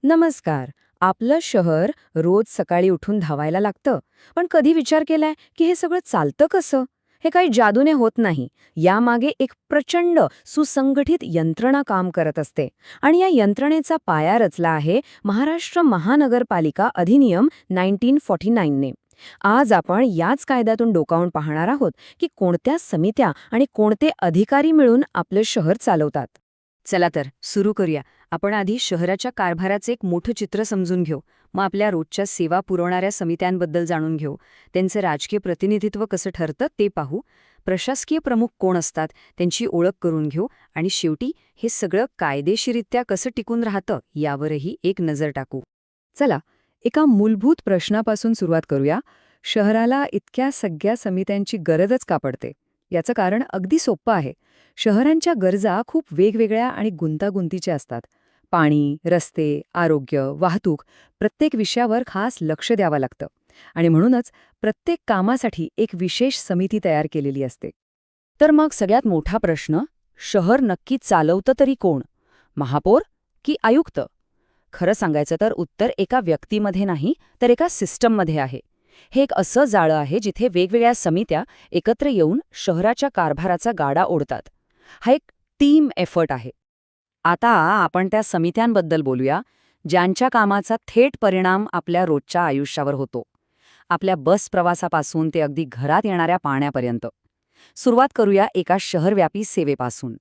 नमस्कार. आपलं शहर रोज सकाळी उठून धावायला लागतं, पण कधी विचार केलाय की हे सगळं चालतं कसं? हे काही जादूने होत नाही. यामागे एक प्रचंड सुसंघटित यंत्रणा काम करत असते. आणि या यंत्रणेचा पाया रचला आहे महाराष्ट्र महानगरपालिका अधिनियम 1949 ने. आज आपण याच कायद्यातून डोकावून पाहणार आहोत की कोणत्या समित्या आणि कोणते अधिकारी मिळून आपले शहर चालवतात. चला तर सुरू करूया. आपण आधी शहराच्या कारभाराचे एक मोठं चित्र समजून घेऊ. मग आपल्या रोजच्या सेवा पुरवणाऱ्या समित्यांबद्दल जाणून घेऊ. त्यांचं राजकीय प्रतिनिधित्व कसं ठरतं ते पाहू. प्रशासकीय प्रमुख कोण असतात त्यांची ओळख करून घेऊ. आणि शेवटी हे सगळं कायदेशीरित्या कसं टिकून राहतं यावरही एक नजर टाकू. चला, एका मूलभूत प्रश्नापासून सुरुवात करूया. शहराला इतक्या सगळ्या समित्यांची गरजच का पडते? याचं कारण अगदी सोपं आहे. शहरांच्या गरजा खूप वेगवेगळ्या आणि गुंतागुंतीच्या असतात. पाणी, रस्ते, आरोग्य, वाहतूक प्रत्येक विषयावर खास लक्ष द्यावं लागतं. आणि म्हणूनच प्रत्येक कामासाठी एक विशेष समिती तयार केलेली असते. तर मग सगळ्यात मोठा प्रश्न, शहर नक्की चालवतं तरी कोण? महापौर की आयुक्त? खरं सांगायचं तर उत्तर एका व्यक्तीमध्ये नाही, तर एका सिस्टममध्ये आहे. हे एक असं जाळं आहे जिथे वेगवेगळ्या समित्या एकत्र येऊन शहराच्या कारभाराचा गाडा ओढतात. हा एक टीम एफर्ट आहे. आता आपण त्या समित्यांबद्दल बोलूया, ज्यांच्या कामाचा थेट परिणाम आपल्या रोजच्या आयुष्यावर होतो. आपल्या बस प्रवासापासून ते अगदी घरात येणाऱ्या पाण्यापर्यंत. सुरुवात करूया एका शहरव्यापी सेवेपासून.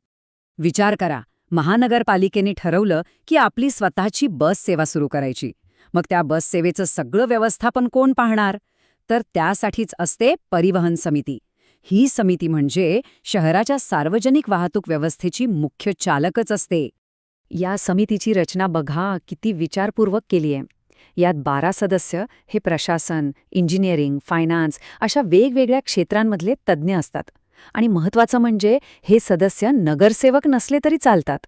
विचार करा, महानगरपालिकेने ठरवलं की आपली स्वतःची बस सेवा सुरू करायची. मग त्या बस सेवेचं सगळं व्यवस्थापन कोण पाहणार? तर त्यासाठीच असते परिवहन समिती. ही समिती म्हणजे शहराच्या सार्वजनिक वाहतूक व्यवस्थेची मुख्य चालकच असते. या समितीची रचना बघा, किती विचारपूर्वक केली आहे. यात 12 सदस्य हे प्रशासन, इंजिनिअरिंग, फायनान्स अशा वेगवेगळ्या क्षेत्रांमधले तज्ज्ञ असतात. आणि महत्त्वाचं म्हणजे हे सदस्य नगरसेवक नसले तरी चालतात.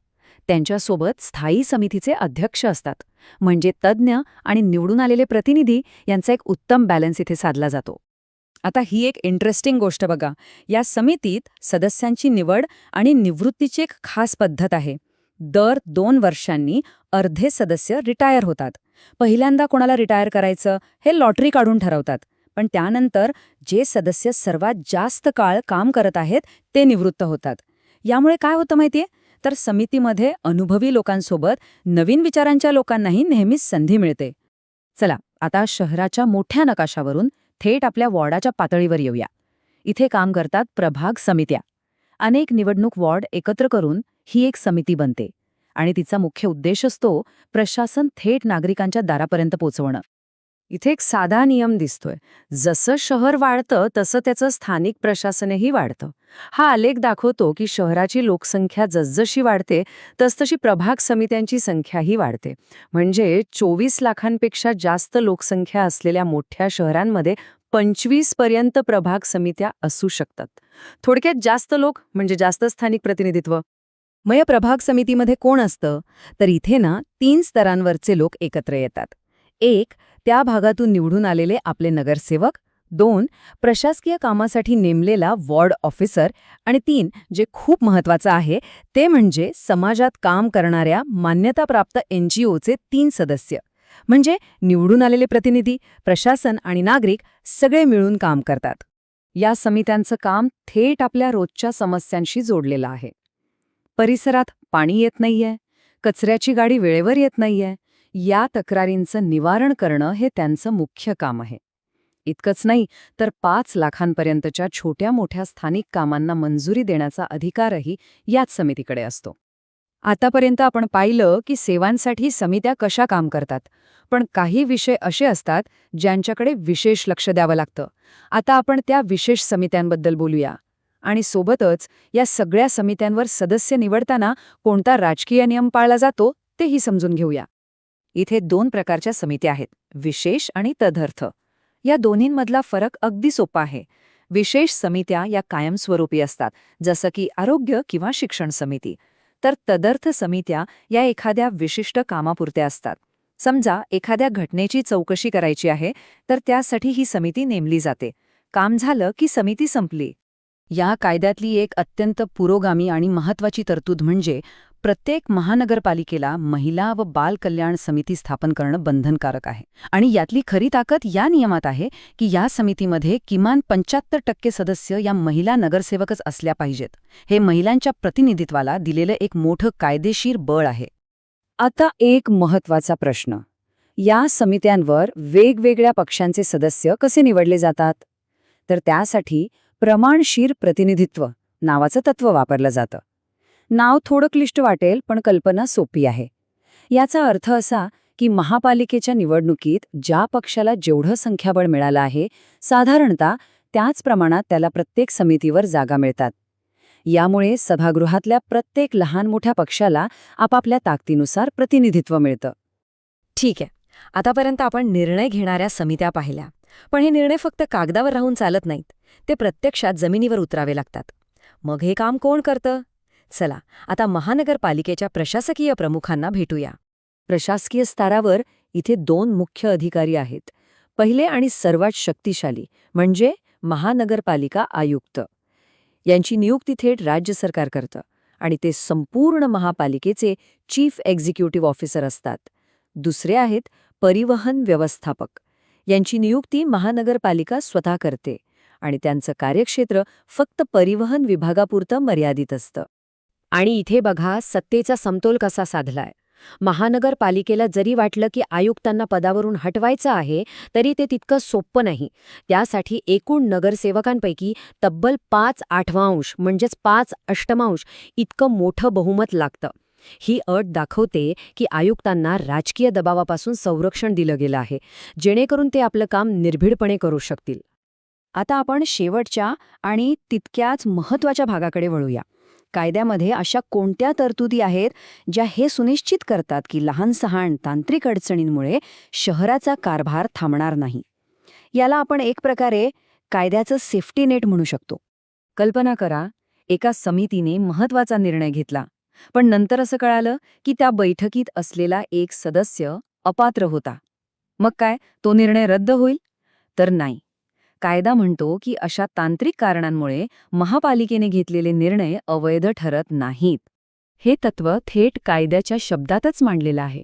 त्यांच्यासोबत स्थायी समितीचे अध्यक्ष असतात. म्हणजे तज्ज्ञ आणि निवडून आलेले प्रतिनिधी यांचा एक उत्तम बॅलन्स इथे साधला जातो. आता ही एक इंटरेस्टिंग गोष्ट बघा. या समितीत सदस्यांची निवड आणि निवृत्तीची एक खास पद्धत आहे. दर 2 वर्षांनी अर्धे सदस्य रिटायर होतात. पहिल्यांदा कोणाला रिटायर करायचं हे लॉटरी काढून ठरवतात. पण त्यानंतर जे सदस्य सर्वात जास्त काळ काम करत आहेत ते निवृत्त होतात. यामुळे काय होतं माहितीये? तर समितीमध्ये अनुभवी लोकांसोबत नवीन विचारांच्या लोकांनाही नेहमीच संधी मिळते. चला, आता शहराच्या मोठ्या नकाशावरून थेट आपल्या वॉर्डाच्या पातळीवर येऊया. इथे काम करतात प्रभाग समित्या. अनेक निवडणूक वॉर्ड एकत्र करून ही एक समिती बनते. आणि तिचा मुख्य उद्देश असतो प्रशासन थेट नागरिकांच्या दारापर्यंत पोहोचवणं. इथे एक साधा नियम दिसतोय. जसं शहर वाढतं तसं त्याचं स्थानिक प्रशासनही वाढतं. हा आलेख दाखवतो की शहराची लोकसंख्या जसजशी वाढते तसतशी प्रभाग समित्यांची संख्याही वाढते. म्हणजे 24 लाखांपेक्षा जास्त लोकसंख्या असलेल्या मोठ्या शहरांमध्ये 25 पर्यंत प्रभाग समित्या असू शकतात. थोडक्यात जास्त लोक म्हणजे जास्त स्थानिक प्रतिनिधित्व. मग या प्रभाग समितीमध्ये कोण असतं? तर इथे ना 3 स्तरांवरचे लोक एकत्र येतात. 1. त्या भागातून निवडून आलेले आपले नगरसेवक. 2. प्रशासकीय कामासाठी नेमलेला वॉर्ड ऑफिसर. आणि 3. जे खूप महत्त्वाचं आहे ते म्हणजे समाजात काम करणाऱ्या मान्यताप्राप्त NGOचे 3 सदस्य. म्हणजे निवडून आलेले प्रतिनिधी, प्रशासन आणि नागरिक सगळे मिळून काम करतात. या समित्यांचं काम थेट आपल्या रोजच्या समस्यांशी जोडलेलं आहे. परिसरात पाणी येत नाहीये, कचऱ्याची गाडी वेळेवर येत नाहीये, या तक्रारींचं निवारण करणं हे त्यांचं मुख्य काम आहे. इतकंच नाही तर 5 लाखांपर्यंतच्या छोट्या मोठ्या स्थानिक कामांना मंजुरी देण्याचा अधिकारही याच समितीकडे असतो. आतापर्यंत आपण पाहिलं की सेवांसाठी समित्या कशा काम करतात. पण काही विषय असे असतात ज्यांच्याकडे विशेष लक्ष द्यावं लागतं. आता आपण त्या विशेष समित्यांबद्दल बोलूया. आणि सोबतच या सगळ्या समित्यांवर सदस्य निवडताना कोणता राजकीय नियम पाळला जातो तेही समजून घेऊया. इथे 2 प्रकारच्या समित्या आहेत, विशेष आणि तदर्थ. या दोन्हींमधला फरक अगदी सोपा आहे. विशेष समित्या या कायमस्वरूपी असतात, जसं की आरोग्य किंवा शिक्षण समिती. तर तदर्थ समित्या या एखाद्या विशिष्ट कामापुरत्या असतात. समजा एखाद्या घटनेची चौकशी करायची आहे तर त्यासाठी ही समिती नेमली जाते. काम झालं की समिती संपली. या कायद्यातली एक अत्यंत पुरोगामी आणि महत्त्वाची तरतूद म्हणजे प्रत्येक महानगरपालिकेला महिला व बाल कल्याण समिती स्थापन करणं बंधनकारक आहे. आणि यातली खरी ताकद या नियमात आहे की या समितीमध्ये किमान 75% सदस्य या महिला नगरसेवकच असल्या पाहिजेत. हे महिलांच्या प्रतिनिधित्वाला दिलेलं एक मोठं कायदेशीर बळ आहे. आता एक महत्वाचा प्रश्न. या समित्यांवर वेगवेगळ्या पक्षांचे सदस्य कसे निवडले जातात? तर त्यासाठी प्रमाणशीर प्रतिनिधित्व नावाचं तत्त्व वापरलं जातं. नाव थोडं क्लिष्ट वाटेल, पण कल्पना सोपी आहे. याचा अर्थ असा की महापालिकेच्या निवडणुकीत ज्या पक्षाला जेवढं संख्याबळ मिळालं आहे, साधारणतः त्याच प्रमाणात त्याला प्रत्येक समितीवर जागा मिळतात. यामुळे सभागृहातल्या प्रत्येक लहान मोठ्या पक्षाला आपापल्या ताकदीनुसार प्रतिनिधित्व मिळतं. ठीक आहे. आतापर्यंत आपण निर्णय घेणाऱ्या समित्या पाहिल्या. पण हे निर्णय फक्त कागदावर राहून चालत नाहीत. ते प्रत्यक्षात जमिनीवर उतरावे लागतात. मग हे काम कोण करतं? चला, आता महानगरपालिकेच्या प्रशासकीय प्रमुखांना भेटूया. प्रशासकीय स्तरावर इथे 2 मुख्य अधिकारी आहेत. पहिले आणि सर्वात शक्तिशाली म्हणजे महानगरपालिका आयुक्त. यांची नियुक्ती थेट राज्य सरकार करतं आणि ते संपूर्ण महापालिकेचे चीफ एक्झिक्युटिव्ह ऑफिसर असतात. दुसरे आहेत परिवहन व्यवस्थापक. यांची नियुक्ती महानगरपालिका स्वतः करते आणि त्यांचं कार्यक्षेत्र फक्त परिवहन विभागापुरतं मर्यादित असतं. आणि इथे बघा सत्तेचा समतोल कसा साधलाय. महानगरपालिकेला जरी वाटलं की आयुक्तांना पदावरून हटवायचं आहे, तरी ते तितकं सोपं नाही. त्यासाठी एकूण नगरसेवकांपैकी तब्बल 5/8 म्हणजेच 5/8 इतकं मोठं बहुमत लागतं. ही अट दाखवते की आयुक्तांना राजकीय दबावापासून संरक्षण दिलं गेलं आहे, जेणेकरून ते आपलं काम निर्भीडपणे करू शकतील. आता आपण शेवटच्या आणि तितक्याच महत्त्वाच्या भागाकडे वळूया. कायद्यामध्ये अशा कोणत्या तरतुदी आहेत ज्या हे सुनिश्चित करतात की लहान-सहान तांत्रिक अडचणींमुळे शहराचा कारभार थांबणार नाही? याला आपण एक प्रकारे कायद्याचं सेफ्टी नेट म्हणू शकतो. कल्पना करा, एका समितीने महत्वाचा निर्णय घेतला, पण नंतर असं कळालं की त्या बैठकीत असलेला एक सदस्य अपात्र होता. मग काय, तो निर्णय रद्द होईल? तर नाही. कायदा म्हणतो की अशा तांत्रिक कारणांमुळे महापालिकेने घेतलेले निर्णय अवैध ठरत नाहीत. हे तत्त्व थेट कायद्याच्या शब्दातच मांडलेलं आहे.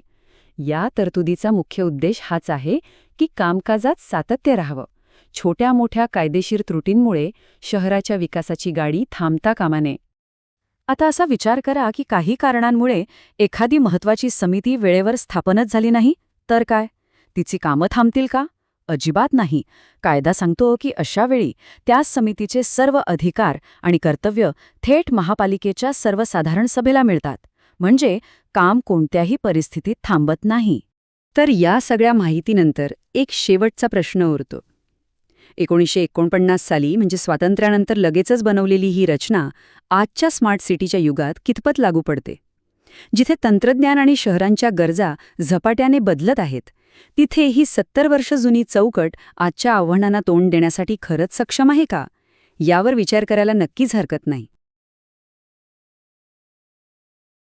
या तरतुदीचा मुख्य उद्देश हाच आहे की कामकाजात सातत्य राहावं. छोट्या मोठ्या कायदेशीर त्रुटींमुळे शहराच्या विकासाची गाडी थांबता कामा नये. आता असा विचार करा की काही कारणांमुळे एखादी महत्वाची समिती वेळेवर स्थापनच झाली नाही, तर काय? तिची कामं थांबतील का? अजिबात नाही. कायदा सांगतो की अशा वेळी त्याच समितीचे सर्व अधिकार आणि कर्तव्य थेट महापालिकेच्या सर्वसाधारण सभेला मिळतात. म्हणजे काम कोणत्याही परिस्थितीत थांबत नाही. तर या सगळ्या माहितीनंतर एक शेवटचा प्रश्न उरतो. 1949 साली म्हणजे स्वातंत्र्यानंतर लगेचच बनवलेली ही रचना आजच्या स्मार्ट सिटीच्या युगात कितपत लागू पडते? जिथे तंत्रज्ञान आणि शहरांच्या गरजा झपाट्याने बदलत आहेत, तिथे ही 70 वर्ष जुनी चौकट आजच्या आव्हानांना तोंड देण्यासाठी खरंच सक्षम आहे का? यावर विचार करायला नक्कीच हरकत नाही.